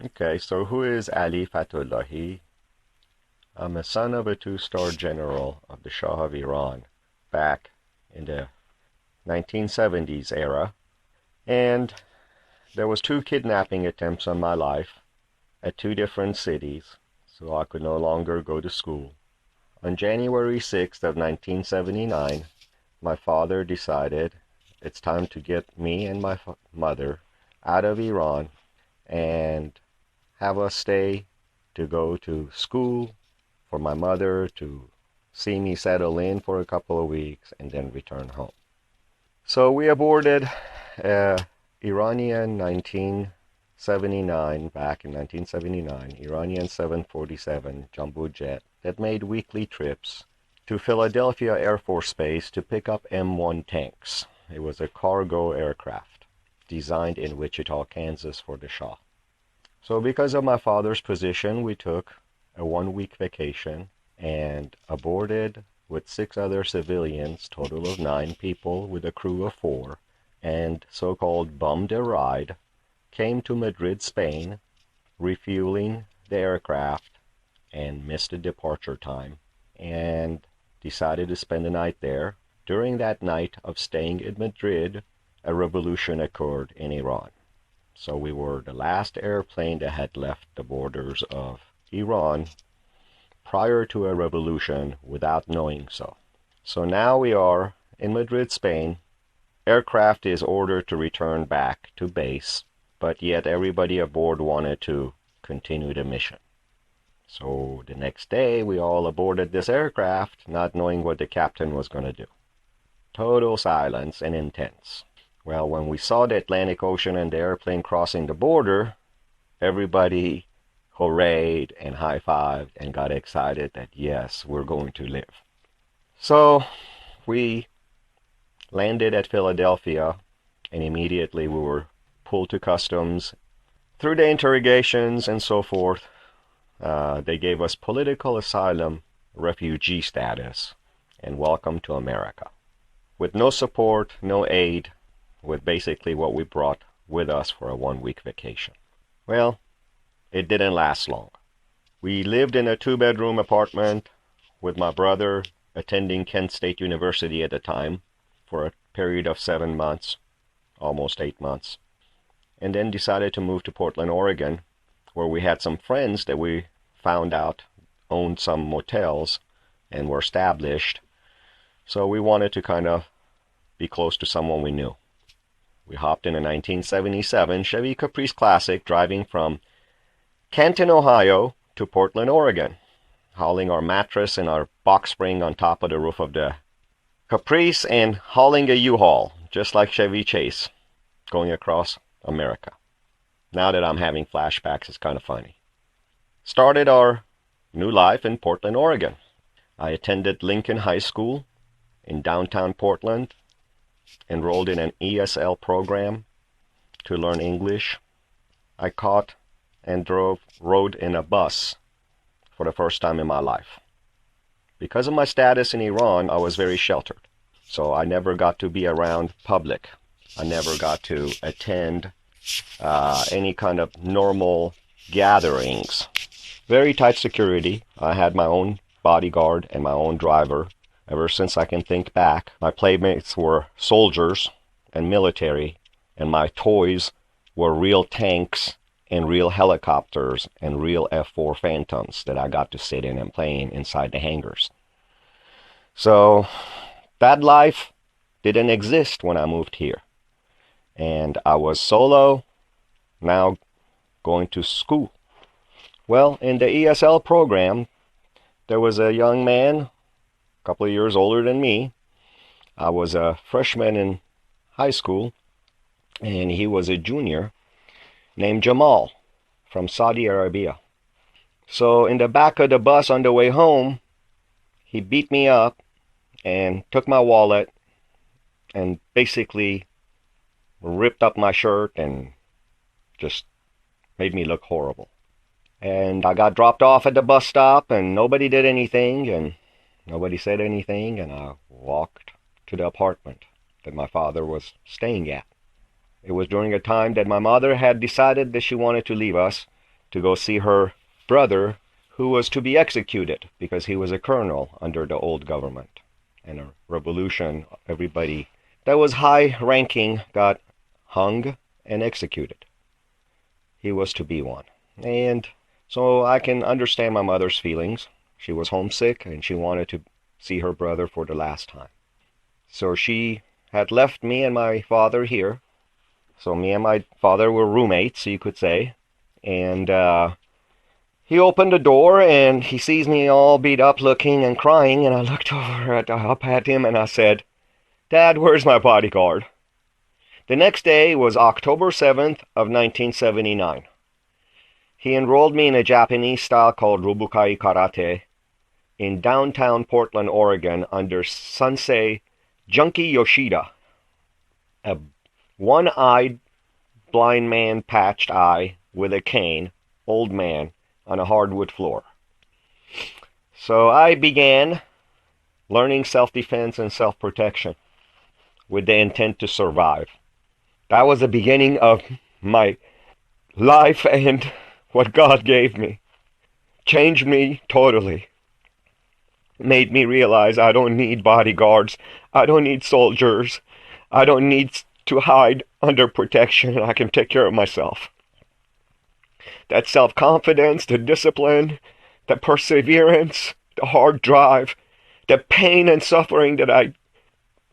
Okay, so who is Ali Fathollahi? I'm a son of a two-star general of the Shah of Iran back in the 1970s era, and there was two kidnapping attempts on my life at two different cities, so I could no longer go to school. On January 6th of 1979, my father decided it's time to get me and my mother out of Iran and have us stay to go to school, for my mother to see me settle in for a couple of weeks and then return home. So we aborted a Iranian 1979, back in 1979, Iranian 747 jumbo jet that made weekly trips to Philadelphia Air Force Base to pick up M1 tanks. It was a cargo aircraft designed in Wichita, Kansas for the Shah. So because of my father's position, we took a 1 week vacation and aborted with 6 other civilians, total of 9 people with a crew of 4, and so-called bummed a ride, came to Madrid, Spain, refueling the aircraft and missed the departure time, and decided to spend the night there. During that night of staying in Madrid, a revolution occurred in Iran. So we were the last airplane that had left the borders of Iran prior to a revolution without knowing so. So now we are in Madrid, Spain. Aircraft is ordered to return back to base, but yet everybody aboard wanted to continue the mission. So the next day we all aborted this aircraft, not knowing what the captain was going to do. Total silence and intense. Well, when we saw the Atlantic Ocean and the airplane crossing the border, everybody hurrahed and high-fived and got excited that yes, we're going to live. So we landed at Philadelphia, and immediately we were pulled to customs. Through the interrogations and so forth, they gave us political asylum, refugee status, and welcome to America. With no support, no aid, with basically what we brought with us for a 1 week vacation. Well, it didn't last long. We lived in a 2-bedroom apartment with my brother attending Kent State University at the time for a period of 7 months, almost 8 months, and then decided to move to Portland, Oregon, where we had some friends that we found out owned some motels and were established. So we wanted to kind of be close to someone we knew. We hopped in a 1977 Chevy Caprice Classic driving from Canton, Ohio to Portland, Oregon, hauling our mattress and our box spring on top of the roof of the Caprice and hauling a U-Haul, just like Chevy Chase, going across America. Now that I'm having flashbacks, it's kind of funny. Started our new life in Portland, Oregon. I attended Lincoln High School in downtown Portland, enrolled in an ESL program to learn English. I caught and rode in a bus for the first time in my life. Because of my status in Iran, I was very sheltered. So I never got to be around public. I never got to attend any kind of normal gatherings. Very tight security. I had my own bodyguard and my own driver. Ever since I can think back, my playmates were soldiers and military, and my toys were real tanks and real helicopters and real F-4 Phantoms that I got to sit in and play in inside the hangars. So that life didn't exist when I moved here. And I was solo, now going to school. Well, in the ESL program, there was a young man a couple of years older than me. I was a freshman in high school, and he was a junior, named Jamal from Saudi Arabia. So in the back of the bus on the way home, he beat me up and took my wallet and basically ripped up my shirt and just made me look horrible. And I got dropped off at the bus stop, and nobody did anything, and nobody said anything, and I walked to the apartment that my father was staying at. It was during a time that my mother had decided that she wanted to leave us to go see her brother, who was to be executed because he was a colonel under the old government. In a revolution, everybody that was high-ranking got hung and executed. He was to be one. And so I can understand my mother's feelings. She was homesick and she wanted to see her brother for the last time. So she had left me and my father here. So me and my father were roommates, you could say. And he opened the door and he sees me all beat up looking and crying. And I looked up at him and I said, "Dad, where's my bodyguard?" The next day was October 7th of 1979. He enrolled me in a Japanese style called Rubukai Karate in downtown Portland, Oregon under Sensei Junki Yoshida, a one-eyed blind man, patched eye with a cane, old man, on a hardwood floor. So I began learning self-defense and self-protection with the intent to survive. That was the beginning of my life and what God gave me. Changed me totally. Made me realize I don't need bodyguards. I don't need soldiers. I don't need to hide under protection. I can take care of myself. That self-confidence, the discipline, the perseverance, the hard drive, the pain and suffering that I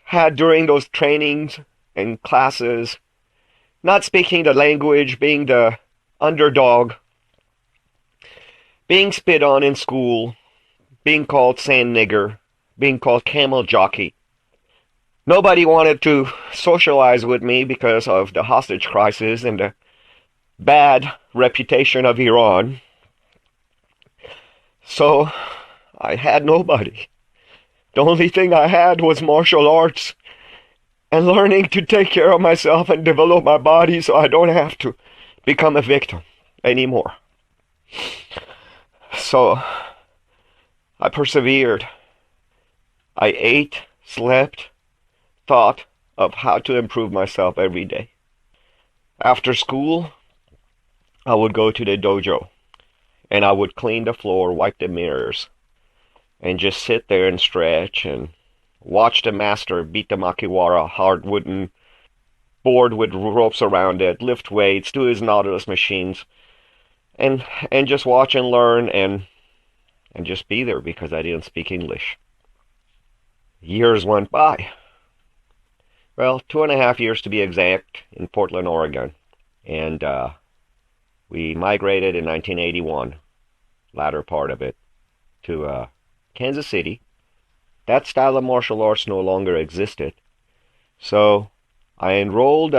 had during those trainings and classes, not speaking the language, being the underdog, being spit on in school, being called sand nigger, being called camel jockey. Nobody wanted to socialize with me because of the hostage crisis and the bad reputation of Iran. So I had nobody. The only thing I had was martial arts and learning to take care of myself and develop my body so I don't have to become a victim anymore. So I persevered. I ate, slept, thought of how to improve myself every day. After school, I would go to the dojo and I would clean the floor, wipe the mirrors, and just sit there and stretch and watch the master beat the makiwara, hard wooden board with ropes around it, lift weights, do his Nautilus machines, and just watch and learn and just be there because I didn't speak English. Years went by. Well, 2.5 years to be exact in Portland, Oregon. And we migrated in 1981, latter part of it, to Kansas City. That style of martial arts no longer existed. So I enrolled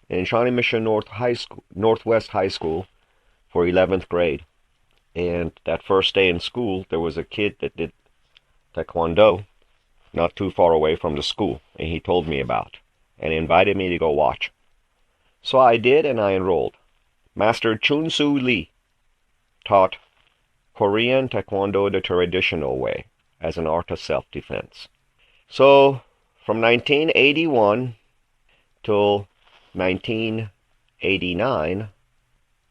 in Shawnee Mission Northwest High School for 11th grade. And that first day in school, there was a kid that did Taekwondo not too far away from the school, and he told me about, and invited me to go watch. So I did, and I enrolled. Master Chun Soo Lee taught Korean Taekwondo the traditional way, as an art of self-defense. So, from 1981 till 1989,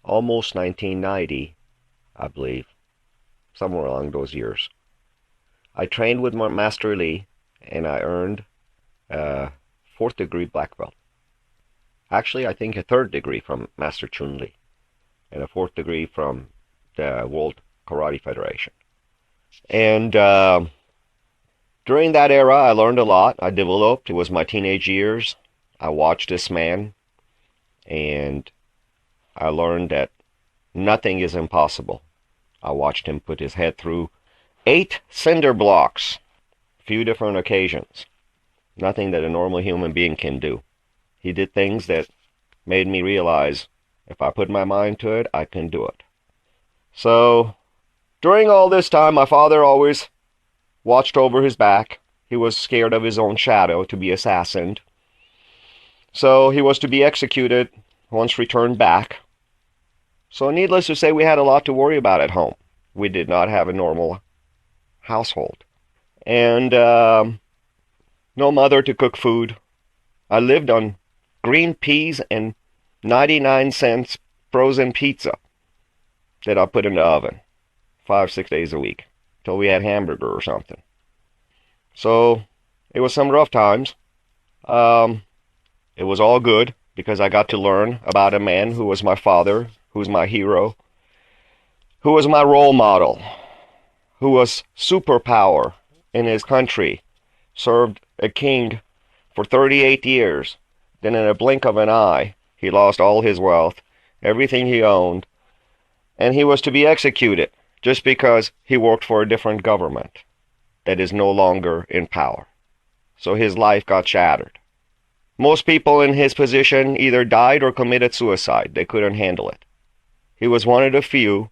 almost 1990, I believe, somewhere along those years, I trained with Master Lee, and I earned a 4th degree black belt. Actually, I think a 3rd degree from Master Chun Lee, and a 4th degree from the World Karate Federation. And during that era, I learned a lot. I developed. It was my teenage years. I watched this man, and I learned that nothing is impossible. I watched him put his head through 8 cinder blocks, a few different occasions. Nothing that a normal human being can do. He did things that made me realize if I put my mind to it, I can do it. So, during all this time, my father always watched over his back. He was scared of his own shadow to be assassinated. So he was to be executed once returned back. So needless to say, we had a lot to worry about at home. We did not have a normal household. And no mother to cook food. I lived on green peas and 99 cents frozen pizza. that I put in the oven 5, 6 days a week till we had hamburger or something. So it was some rough times. Um, it was all good because I got to learn about a man who was my father, who's my hero, who was my role model, who was superpower in his country, served a king for 38 years. Then in a blink of an eye, he lost all his wealth, everything he owned, and he was to be executed just because he worked for a different government that is no longer in power. So his life got shattered. Most people in his position either died or committed suicide. They couldn't handle it. He was one of the few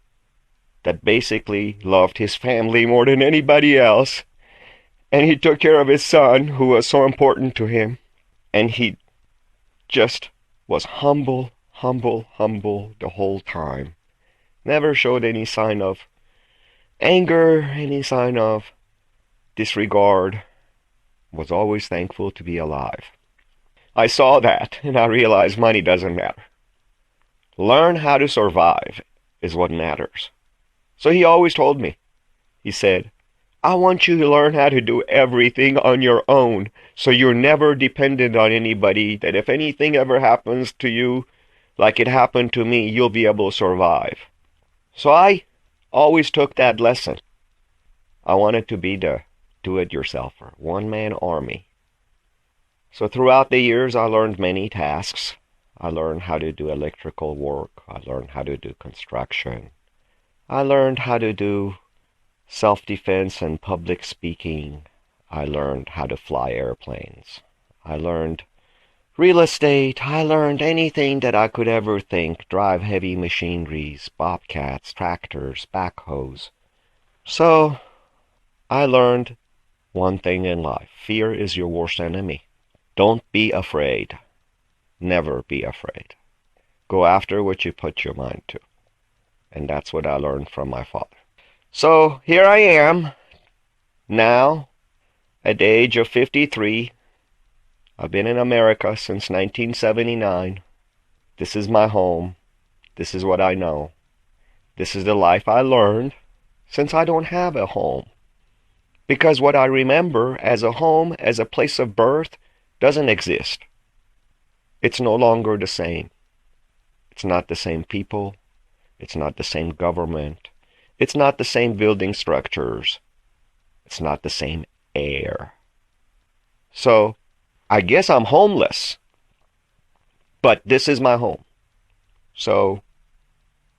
that basically loved his family more than anybody else, and he took care of his son, who was so important to him, and he just was humble, humble, humble the whole time. Never showed any sign of anger, any sign of disregard. Was always thankful to be alive. I saw that, and I realized money doesn't matter. Learn how to survive is what matters. So he always told me, he said, I want you to learn how to do everything on your own, so you're never dependent on anybody, that if anything ever happens to you, like it happened to me, you'll be able to survive. So I always took that lesson. I wanted to be the do-it-yourselfer, one-man army. So throughout the years, I learned many tasks. I learned how to do electrical work. I learned how to do construction. I learned how to do self-defense and public speaking. I learned how to fly airplanes. I learned real estate. I learned anything that I could ever think. Drive heavy machineries, bobcats, tractors, backhoes. So I learned one thing in life. Fear is your worst enemy. Don't be afraid. Never be afraid. Go after what you put your mind to. And that's what I learned from my father. So here I am, now, at the age of 53. I've been in America since 1979. This is my home. This is what I know. This is the life I learned since I don't have a home. Because what I remember as a home, as a place of birth, doesn't exist. It's no longer the same. It's not the same people. It's not the same government. It's not the same building structures. It's not the same air. So, I guess I'm homeless. But this is my home. So,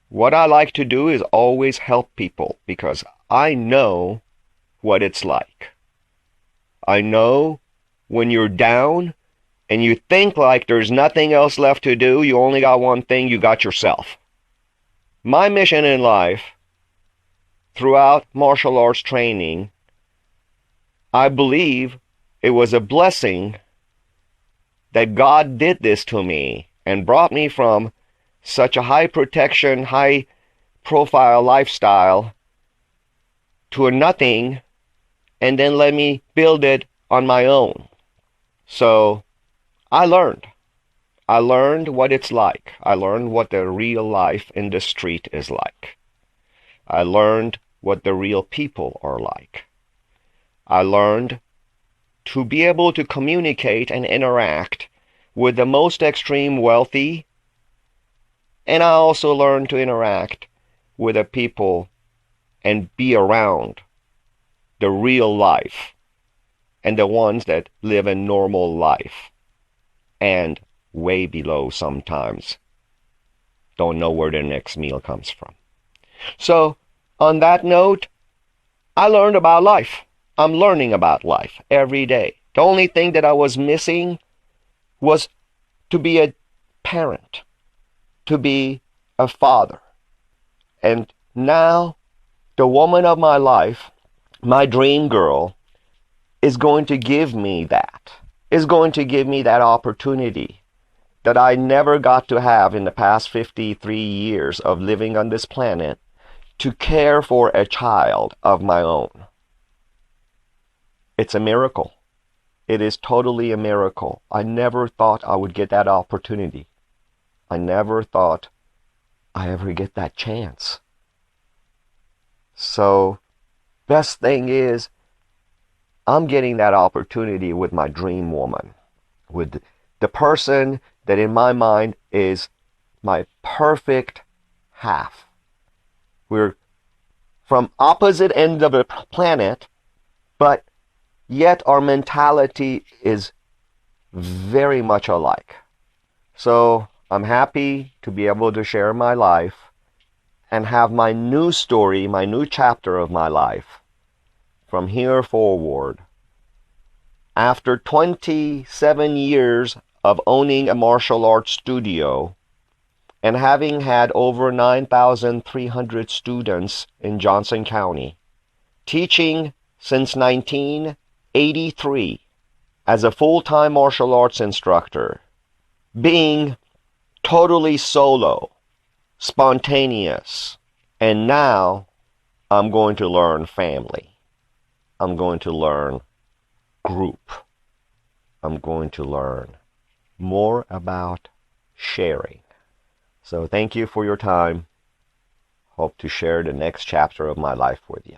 what I like to do is always help people because I know what it's like. I know when you're down and you think like there's nothing else left to do, you only got one thing, you got yourself. My mission in life, throughout martial arts training, I believe it was a blessing that God did this to me and brought me from such a high protection, high profile lifestyle to a nothing, and then let me build it on my own. So I learned what it's like. I learned what the real life in the street is like. I learned what the real people are like. I learned to be able to communicate and interact with the most extreme wealthy, and I also learned to interact with the people and be around the real life and the ones that live a normal life and way below sometimes don't know where their next meal comes from. So on that note, I learned about life. I'm learning about life every day. The only thing that I was missing was to be a parent, to be a father. And now the woman of my life, my dream girl, is going to give me that, is going to give me that opportunity that I never got to have in the past 53 years of living on this planet, to care for a child of my own. It's a miracle. It is totally a miracle. I never thought I would get that opportunity. I never thought I ever get that chance. So, best thing is, I'm getting that opportunity with my dream woman, with the person that in my mind is my perfect half. We're from opposite ends of the planet, but yet our mentality is very much alike. So I'm happy to be able to share my life and have my new story, my new chapter of my life from here forward. After 27 years of owning a martial arts studio and having had over 9,300 students in Johnson County, teaching since 1983 as a full-time martial arts instructor, being totally solo, spontaneous, and now I'm going to learn family. I'm going to learn group. I'm going to learn more about sharing. So thank you for your time. Hope to share the next chapter of my life with you.